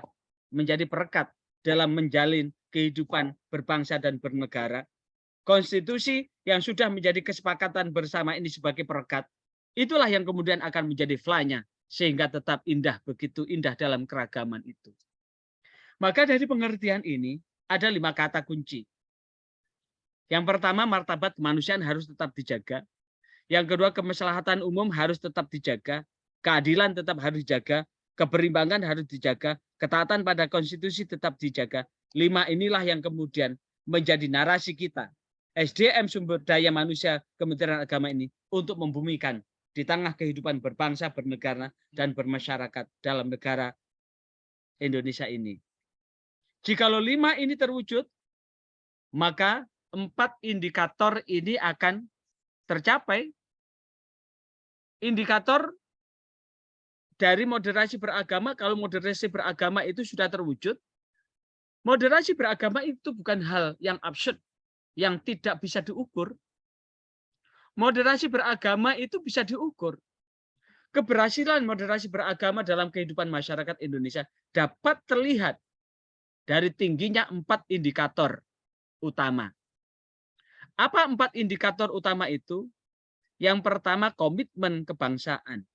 menjadi perekat dalam menjalin kehidupan berbangsa dan bernegara. Konstitusi yang sudah menjadi kesepakatan bersama ini sebagai perekat, itulah yang kemudian akan menjadi fla-nya, sehingga tetap indah, begitu indah dalam keragaman itu. Maka dari pengertian ini, ada 5 kata kunci. Yang pertama, martabat kemanusiaan harus tetap dijaga. Yang kedua, kemaslahatan umum harus tetap dijaga. Keadilan tetap harus dijaga. Keberimbangan harus dijaga. Ketaatan pada konstitusi tetap dijaga. 5 inilah yang kemudian menjadi narasi kita. SDM sumber daya manusia Kementerian Agama ini untuk membumikan di tengah kehidupan berbangsa, bernegara, dan bermasyarakat dalam negara Indonesia ini. Jikalau 5 ini terwujud, maka 4 indikator ini akan tercapai. Indikator dari moderasi beragama, kalau moderasi beragama itu sudah terwujud, moderasi beragama itu bukan hal yang absurd, yang tidak bisa diukur. Moderasi beragama itu bisa diukur. Keberhasilan moderasi beragama dalam kehidupan masyarakat Indonesia dapat terlihat dari tingginya 4 indikator utama. Apa 4 indikator utama itu? Yang pertama, komitmen kebangsaan.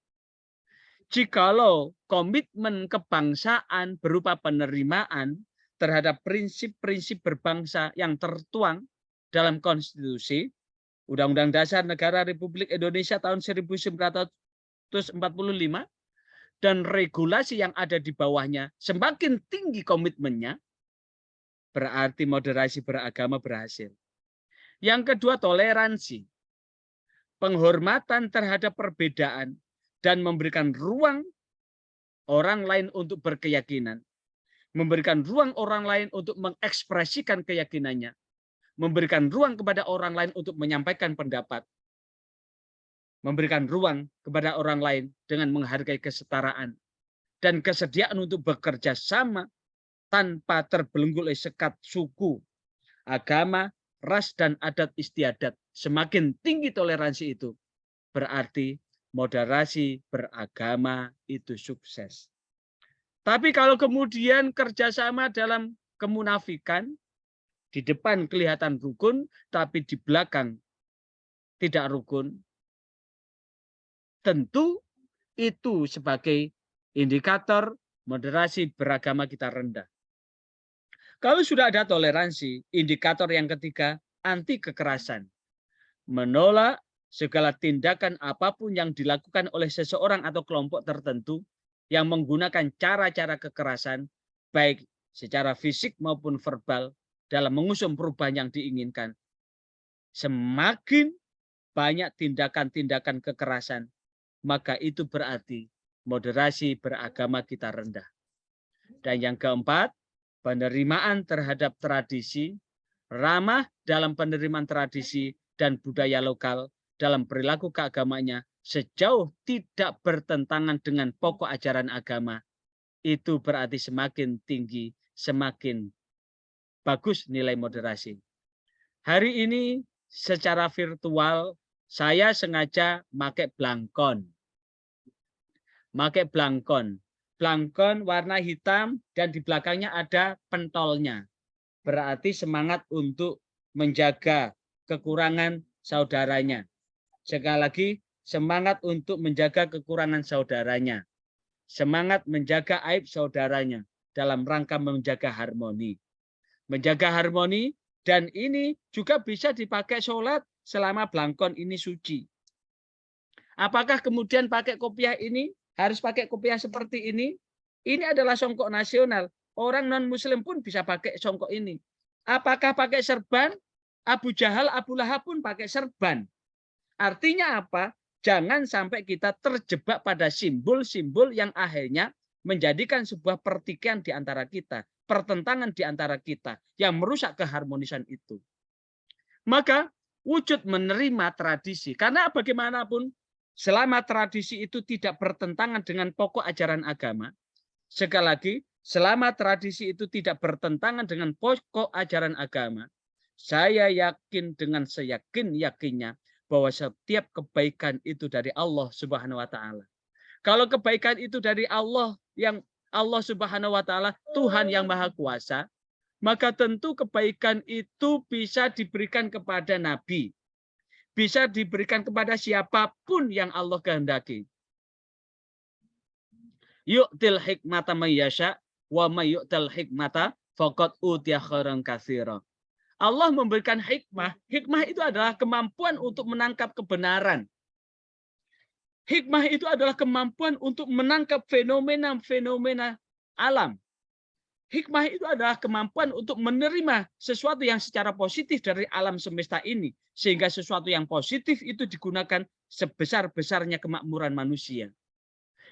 Jikalau komitmen kebangsaan berupa penerimaan terhadap prinsip-prinsip berbangsa yang tertuang dalam konstitusi, Undang-Undang Dasar Negara Republik Indonesia tahun 1945, dan regulasi yang ada di bawahnya, semakin tinggi komitmennya, berarti moderasi beragama berhasil. Yang kedua, toleransi. Penghormatan terhadap perbedaan dan memberikan ruang orang lain untuk berkeyakinan, memberikan ruang orang lain untuk mengekspresikan keyakinannya, memberikan ruang kepada orang lain untuk menyampaikan pendapat, memberikan ruang kepada orang lain dengan menghargai kesetaraan dan kesediaan untuk bekerja sama tanpa terbelenggu oleh sekat suku, agama, ras, dan adat istiadat. Semakin tinggi toleransi itu, berarti moderasi beragama itu sukses. Tapi kalau kemudian kerjasama dalam kemunafikan, di depan kelihatan rukun, tapi di belakang tidak rukun, tentu itu sebagai indikator moderasi beragama kita rendah. Kalau sudah ada toleransi, indikator yang ketiga, anti kekerasan. Menolak segala tindakan apapun yang dilakukan oleh seseorang atau kelompok tertentu yang menggunakan cara-cara kekerasan, baik secara fisik maupun verbal, dalam mengusung perubahan yang diinginkan. Semakin banyak tindakan-tindakan kekerasan, maka itu berarti moderasi beragama kita rendah. Dan yang keempat, penerimaan terhadap tradisi, ramah dalam penerimaan tradisi dan budaya lokal dalam perilaku keagamanya sejauh tidak bertentangan dengan pokok ajaran agama, itu berarti semakin tinggi, semakin bagus nilai moderasi. Hari ini secara virtual saya sengaja pakai blangkon. Pakai blangkon. Blangkon warna hitam dan di belakangnya ada pentolnya. Berarti semangat untuk menjaga kekurangan saudaranya. Sekali lagi, semangat untuk menjaga kekurangan saudaranya. Semangat menjaga aib saudaranya. dalam rangka menjaga harmoni. Menjaga harmoni, dan ini juga bisa dipakai sholat selama belangkon ini suci. Apakah kemudian pakai kopiah ini harus pakai kopiah seperti ini? Ini adalah songkok nasional. Orang non-muslim pun bisa pakai songkok ini. Apakah pakai serban? Abu Jahal, Abu Lahab pun pakai serban. Artinya apa? Jangan sampai kita terjebak pada simbol-simbol yang akhirnya menjadikan sebuah pertikaian di antara kita, pertentangan di antara kita yang merusak keharmonisan itu. Maka wujud menerima tradisi, karena bagaimanapun selama tradisi itu tidak bertentangan dengan pokok ajaran agama, sekali lagi, selama tradisi itu tidak bertentangan dengan pokok ajaran agama, saya yakin dengan seyakin-yakinnya bahwa setiap kebaikan itu dari Allah Subhanahu wa taala. Kalau kebaikan itu dari Allah, yang Allah Subhanahu wa taala, Tuhan yang Maha Kuasa, maka tentu kebaikan itu bisa diberikan kepada nabi. Bisa diberikan kepada siapapun yang Allah kehendaki. Yu'til hikmata mayyasha wa may yu'tal hikmata faqad utiya khairan katsira. Allah memberikan hikmah. Hikmah itu adalah kemampuan untuk menangkap kebenaran. Hikmah itu adalah kemampuan untuk menangkap fenomena-fenomena alam. Hikmah itu adalah kemampuan untuk menerima sesuatu yang secara positif dari alam semesta ini. Sehingga sesuatu yang positif itu digunakan sebesar-besarnya kemakmuran manusia.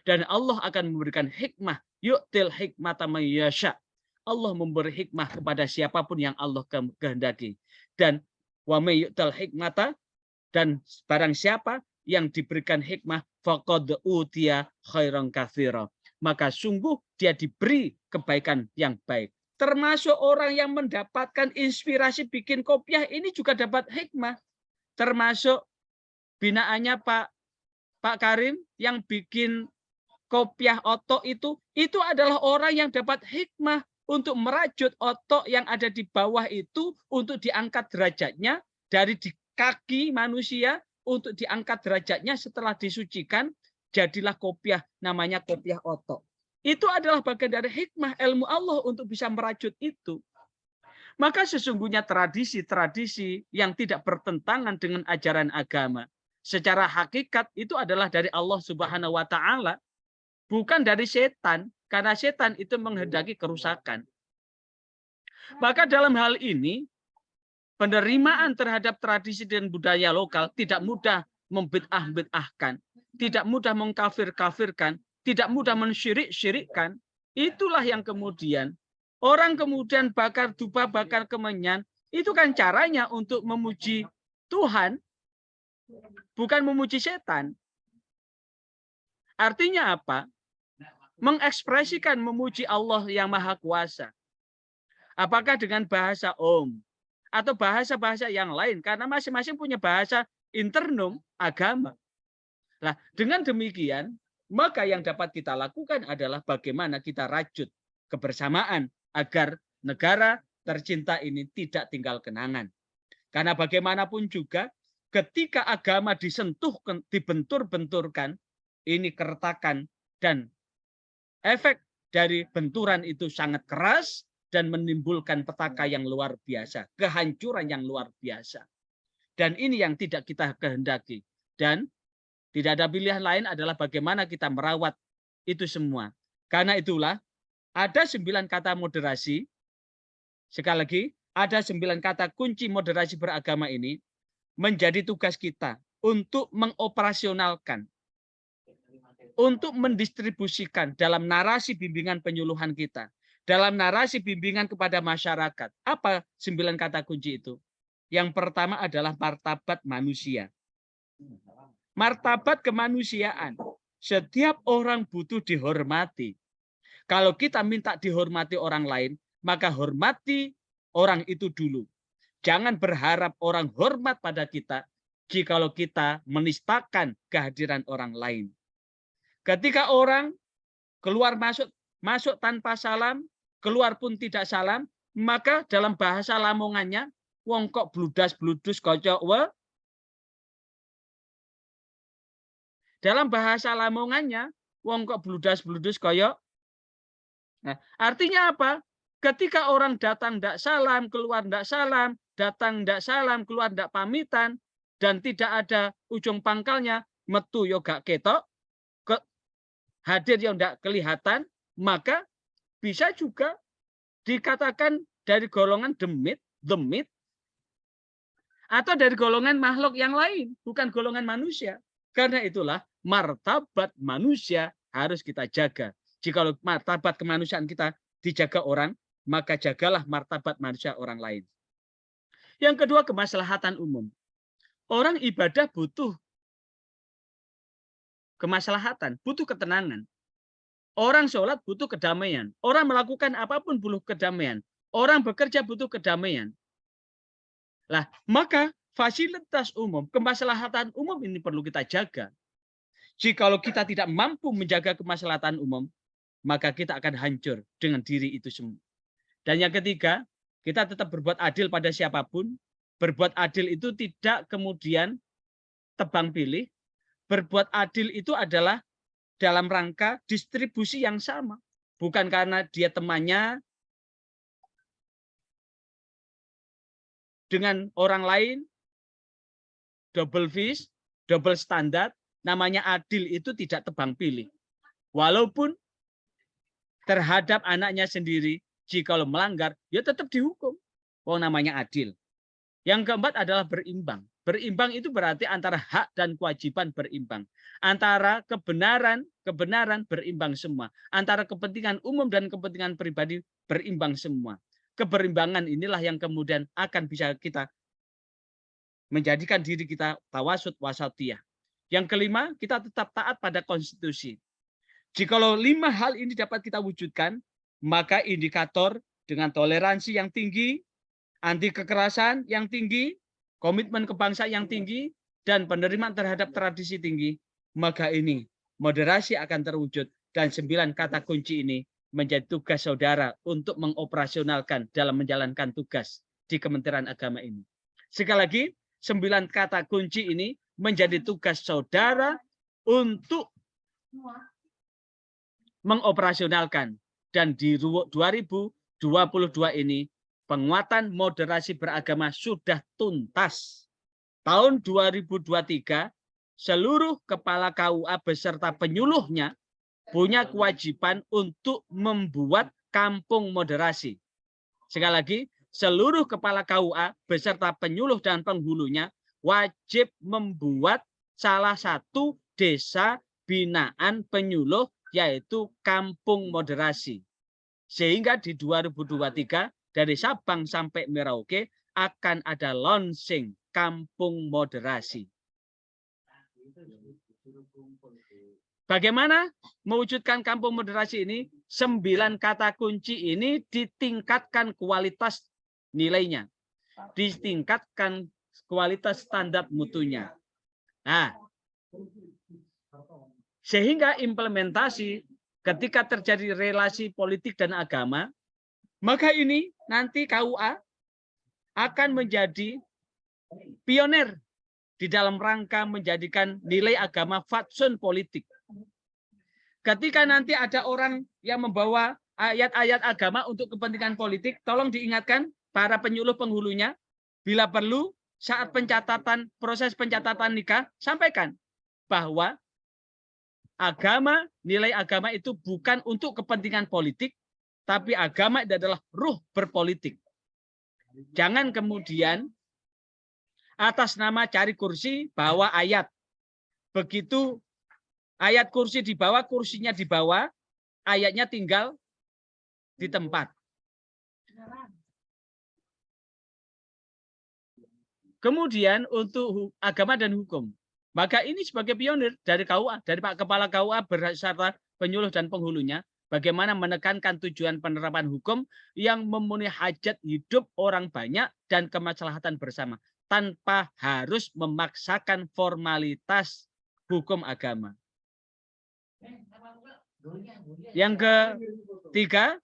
Dan Allah akan memberikan hikmah. Yu'til hikmata may yasha. Allah memberi hikmah kepada siapapun yang Allah kehendaki. Dan wa may yu'tal hikmata, dan barang siapa yang diberikan hikmah, faqad utiya khairan katsira, maka sungguh dia diberi kebaikan yang baik. Termasuk orang yang mendapatkan inspirasi bikin kopiah ini juga dapat hikmah. Termasuk binaannya Pak Karim yang bikin kopiah otok itu adalah orang yang dapat hikmah untuk merajut otok yang ada di bawah itu untuk diangkat derajatnya dari di kaki manusia, untuk diangkat derajatnya setelah disucikan, jadilah kopiah, namanya kopiah otok. Itu adalah bagian dari hikmah ilmu Allah untuk bisa merajut itu. Maka sesungguhnya tradisi-tradisi yang tidak bertentangan dengan ajaran agama, secara hakikat itu adalah dari Allah Subhanahu wa taala, bukan dari setan, karena setan itu menghendaki kerusakan. Maka dalam hal ini, penerimaan terhadap tradisi dan budaya lokal tidak mudah membid'ah-bid'ahkan, tidak mudah mengkafir-kafirkan, tidak mudah mensyirik-syirikkan. Itulah yang kemudian orang kemudian bakar dupa, bakar kemenyan. Itu kan caranya untuk memuji Tuhan, bukan memuji setan. Artinya apa? Mengekspresikan memuji Allah yang Maha Kuasa. Apakah dengan bahasa Om atau bahasa-bahasa yang lain, karena masing-masing punya bahasa internum agama. Nah, dengan demikian, maka yang dapat kita lakukan adalah bagaimana kita rajut kebersamaan agar negara tercinta ini tidak tinggal kenangan. Karena bagaimanapun juga, ketika agama disentuh, dibentur-benturkan, ini keretakan dan efek dari benturan itu sangat keras dan menimbulkan petaka yang luar biasa, kehancuran yang luar biasa. Dan ini yang tidak kita kehendaki. Dan tidak ada pilihan lain adalah bagaimana kita merawat itu semua. Karena itulah ada 9 kata moderasi. Sekali lagi, ada 9 kata kunci moderasi beragama ini menjadi tugas kita untuk mengoperasionalkan, untuk mendistribusikan dalam narasi bimbingan penyuluhan kita, dalam narasi bimbingan kepada masyarakat. Apa 9 kata kunci itu? Yang pertama adalah martabat manusia. Martabat kemanusiaan. Setiap orang butuh dihormati. Kalau kita minta dihormati orang lain, maka hormati orang itu dulu. Jangan berharap orang hormat pada kita jikalau kita menistakan kehadiran orang lain. Ketika orang keluar masuk tanpa salam, keluar pun tidak salam, maka dalam bahasa Lamongannya, wong kok bludas-bludus kocok we. Dalam bahasa Lamongannya, wong kok bludas-bludus koyok. Nah, artinya apa? Ketika orang datang tidak salam, keluar tidak salam, datang tidak salam, keluar tidak pamitan, dan tidak ada ujung pangkalnya, metu yo gak ketok, hadir yang tidak kelihatan, maka bisa juga dikatakan dari golongan demit, atau dari golongan makhluk yang lain, bukan golongan manusia. Karena itulah martabat manusia harus kita jaga. Jika martabat kemanusiaan kita dijaga orang, maka jagalah martabat manusia orang lain. Yang kedua, kemaslahatan umum. Orang ibadah butuh kemaslahatan, butuh ketenangan. Orang sholat butuh kedamaian. Orang melakukan apapun butuh kedamaian. Orang bekerja butuh kedamaian. Lah, maka fasilitas umum, kemaslahatan umum ini perlu kita jaga. Jikalau kita tidak mampu menjaga kemaslahatan umum, maka kita akan hancur dengan diri itu semua. Dan yang ketiga, kita tetap berbuat adil pada siapapun. Berbuat adil itu tidak kemudian tebang pilih. Berbuat adil itu adalah dalam rangka distribusi yang sama. Bukan karena dia temannya dengan orang lain, double fish, double standar. Namanya adil itu tidak tebang pilih. Walaupun terhadap anaknya sendiri, jikalau melanggar, ya tetap dihukum. Oh, namanya adil. Yang keempat adalah berimbang. Berimbang itu berarti antara hak dan kewajiban berimbang. Antara kebenaran berimbang semua. Antara kepentingan umum dan kepentingan pribadi berimbang semua. Keberimbangan inilah yang kemudian akan bisa kita menjadikan diri kita tawasud wasatiyah. Yang kelima, kita tetap taat pada konstitusi. Jikalau 5 hal ini dapat kita wujudkan, maka indikator dengan toleransi yang tinggi, anti kekerasan yang tinggi, komitmen kebangsaan yang tinggi, dan penerimaan terhadap tradisi tinggi, maka ini moderasi akan terwujud. Dan 9 kata kunci ini menjadi tugas saudara untuk mengoperasionalkan dalam menjalankan tugas di Kementerian Agama ini. Sekali lagi, 9 kata kunci ini menjadi tugas saudara untuk mengoperasionalkan. Dan di 2022 ini penguatan moderasi beragama sudah tuntas. Tahun 2023 seluruh kepala KUA beserta penyuluhnya punya kewajiban untuk membuat kampung moderasi. Sekali lagi, seluruh kepala KUA beserta penyuluh dan penghulunya wajib membuat salah satu desa binaan penyuluh, yaitu kampung moderasi. Sehingga di 2023 dari Sabang sampai Merauke akan ada launching kampung moderasi. Bagaimana mewujudkan kampung moderasi ini? 9 kata kunci ini ditingkatkan kualitas nilainya. Ditingkatkan kualitas standar mutunya. Nah, sehingga implementasi ketika terjadi relasi politik dan agama, maka ini nanti KUA akan menjadi pionir di dalam rangka menjadikan nilai agama fatsun politik. Ketika nanti ada orang yang membawa ayat-ayat agama untuk kepentingan politik, tolong diingatkan para penyuluh penghulunya, bila perlu saat pencatatan, proses pencatatan nikah, sampaikan bahwa agama, nilai agama itu bukan untuk kepentingan politik, tapi agama itu adalah ruh berpolitik. Jangan kemudian atas nama cari kursi bawa ayat. Begitu ayat kursi di bawah, kursinya di bawah, ayatnya tinggal di tempat. Kemudian untuk agama dan hukum, maka ini sebagai pionir dari KUA, dari Pak Kepala KUA beserta penyuluh dan penghulunya, bagaimana menekankan tujuan penerapan hukum yang memenuhi hajat hidup orang banyak dan kemaslahatan bersama, tanpa harus memaksakan formalitas hukum agama. Yang ketiga,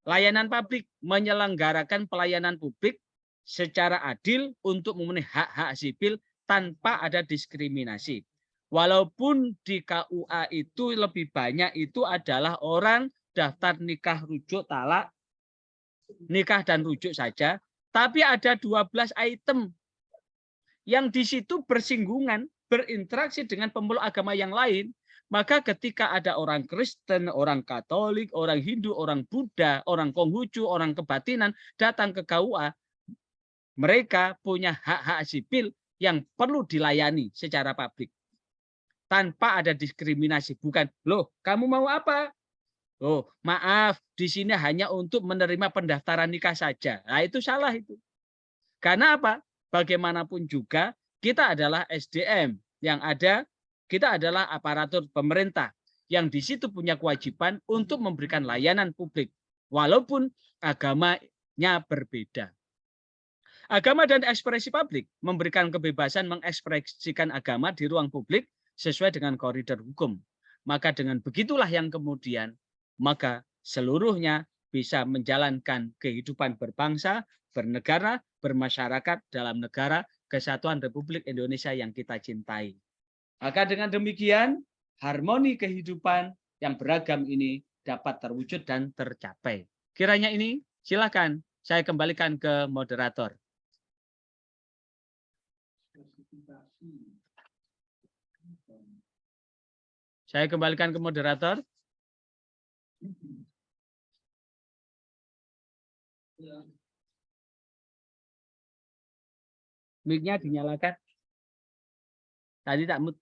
layanan publik, menyelenggarakan pelayanan publik secara adil untuk memenuhi hak-hak sipil tanpa ada diskriminasi. Walaupun di KUA itu lebih banyak itu adalah orang daftar nikah, rujuk, talak, nikah dan rujuk saja, tapi ada 12 item yang di situ bersinggungan, berinteraksi dengan pemeluk agama yang lain. Maka ketika ada orang Kristen, orang Katolik, orang Hindu, orang Buddha, orang Konghucu, orang Kebatinan datang ke KUA, mereka punya hak-hak sipil yang perlu dilayani secara publik. Tanpa ada diskriminasi. Bukan, loh kamu mau apa? Oh maaf, di sini hanya untuk menerima pendaftaran nikah saja. Nah itu salah itu. Karena apa? Bagaimanapun juga kita adalah SDM yang ada, kita adalah aparatur pemerintah yang di situ punya kewajiban untuk memberikan layanan publik walaupun agamanya berbeda. Agama dan ekspresi publik memberikan kebebasan mengekspresikan agama di ruang publik sesuai dengan koridor hukum. Maka dengan begitulah yang kemudian maka seluruhnya bisa menjalankan kehidupan berbangsa, bernegara, bermasyarakat dalam negara kesatuan Republik Indonesia yang kita cintai. Maka dengan demikian harmoni kehidupan yang beragam ini dapat terwujud dan tercapai. Kiranya ini silakan saya kembalikan ke moderator. Saya kembalikan ke moderator. Mic-nya dinyalakan. Tadi tak mute.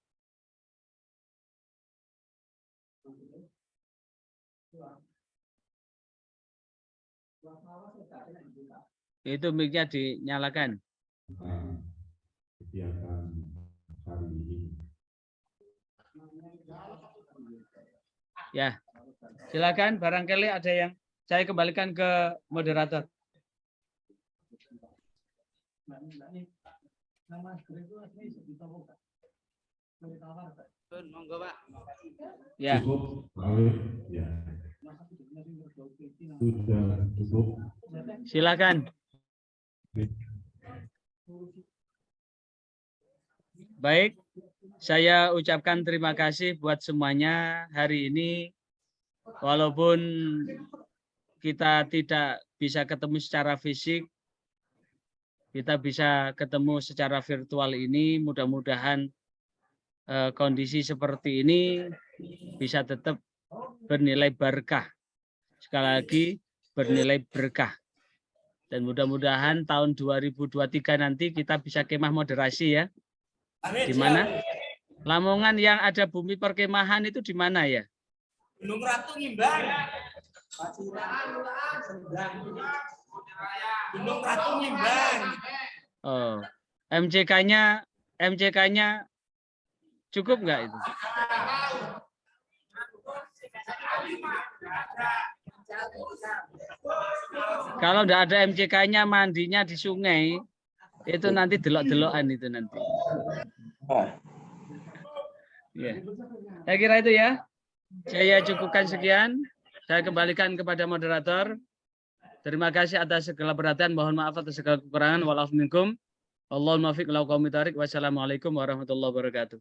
Itu mic-nya dinyalakan. Kegiatan hari ini. Ya, silakan. Barangkali ada yang saya kembalikan ke moderator. Ya. Cukup, ya. Sudah cukup. Silakan. Baik, saya ucapkan terima kasih buat semuanya hari ini. Walaupun kita tidak bisa ketemu secara fisik, kita bisa ketemu secara virtual ini. Mudah-mudahan kondisi seperti ini bisa tetap bernilai berkah. Sekali lagi, bernilai berkah. Dan mudah-mudahan tahun 2023 nanti kita bisa kemah moderasi ya. Di mana? Lamongan yang ada bumi perkemahan itu di mana ya? Gunung Ratu Ngimbang. Gunung Ratu Ngimbang. Oh, MCK-nya cukup nggak itu? Kalau nggak ada MCK-nya, mandinya di sungai, itu nanti delok-delokan itu nanti. Ya. Saya kira itu ya. Saya cukupkan sekian. Saya kembalikan kepada moderator. Terima kasih atas segala perhatian. Mohon maaf atas segala kekurangan. Wa'alaikum minkum. Allahumma fiq lau qaumi tarik. Wassalamualaikum warahmatullahi wabarakatuh.